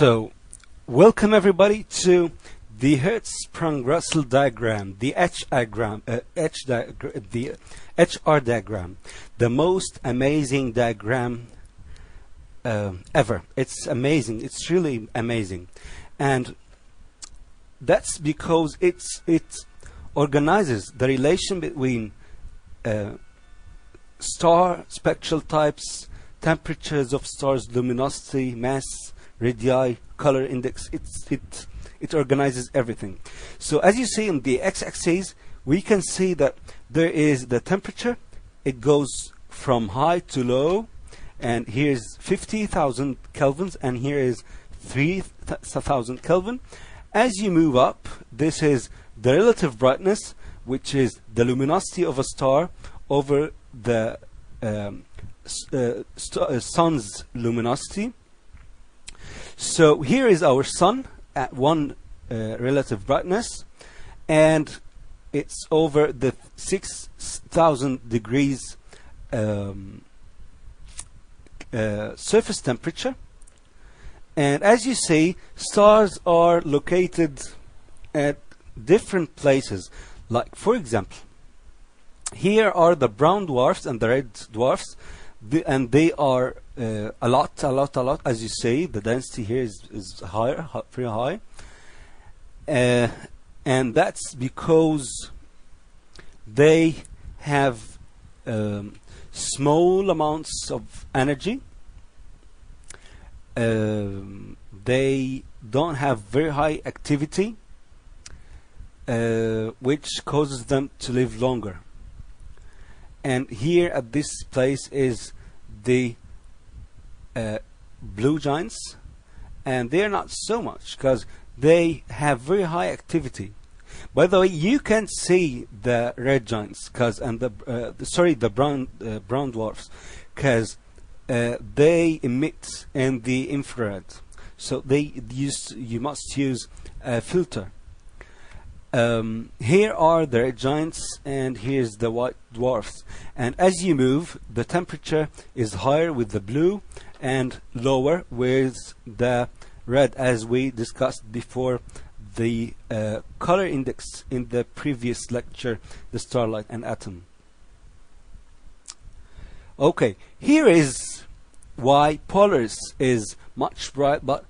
So, welcome everybody to the Hertzsprung-Russell diagram, the the HR diagram, the most amazing diagram ever. It's amazing. It's really amazing, and that's because it organizes the relation between star spectral types, temperatures of stars, luminosity, mass, radii, color index. It organizes everything. So as you see in the x-axis, we can see that there is the temperature. It goes from high to low, and here's 50,000 kelvins, and here is 3,000 Kelvin. As you move up, this is the relative brightness, which is the luminosity of a star over the sun's luminosity. So here is our sun at one relative brightness, and it's over the 6,000 degrees surface temperature. And as you see, stars are located at different places. Like, for example, here are the brown dwarfs and the red dwarfs, and they are a lot. As you see, the density here is higher, very high, and that's because they have small amounts of energy. They don't have very high activity, which causes them to live longer. And here at this place is the blue giants, and they're not so much because they have very high activity. By the way, you can see the red giants and the brown dwarfs, because they emit in the infrared, so you must use a filter. Here are the red giants, and here's the white dwarfs. And as you move, the temperature is higher with the blue and lower with the red, as we discussed before the color index in the previous lecture, the starlight and atom. Okay, here is why Polaris is much bright, but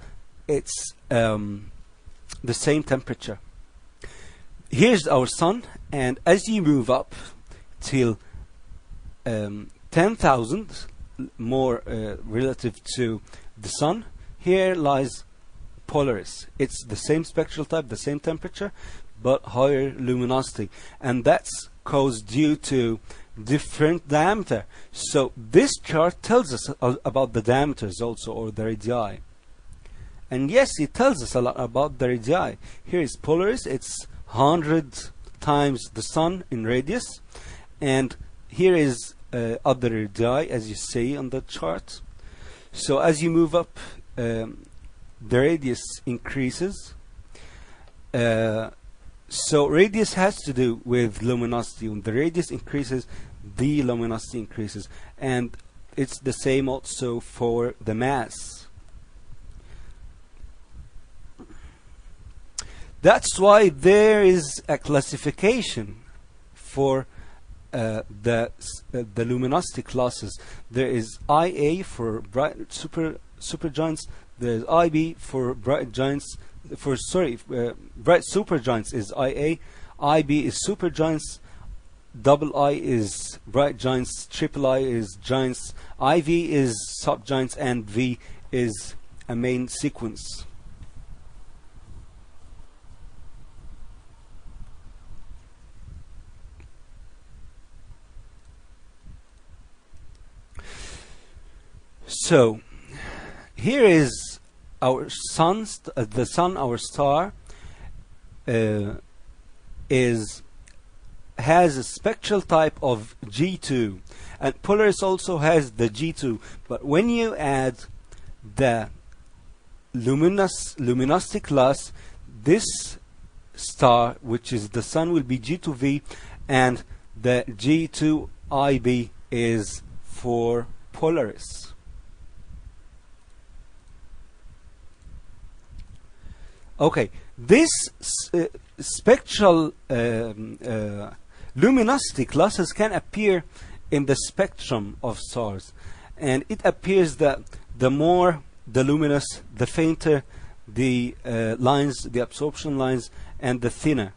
it's the same temperature. Here's our sun, and as you move up till 10,000 more relative to the sun, here lies Polaris. It's the same spectral type, the same temperature, but higher luminosity, and that's caused due to different diameter. So this chart tells us about the diameters also, or the radii. And yes, it tells us a lot about the radii. Here is Polaris. It's 100 times the sun in radius, and here is other radii, as you see on the chart. So as you move up, the radius increases. So radius has to do with luminosity. When the radius increases, the luminosity increases, and it's the same also for the mass. That's why there is a classification for the luminosity classes. There is IA for bright supergiants. There's IB for bright giants. Bright supergiants is IA. IB is supergiants. Double I is bright giants. Triple I is giants. IV is subgiants, and V is a main sequence. So here is our sun, our star, has a spectral type of G2, and Polaris also has the G2. But when you add the luminosity class, this star, which is the sun, will be G2V, and the G2IB is for Polaris. Okay, this spectral luminosity classes can appear in the spectrum of stars, and it appears that the more the luminous, the fainter the lines, the absorption lines, and the thinner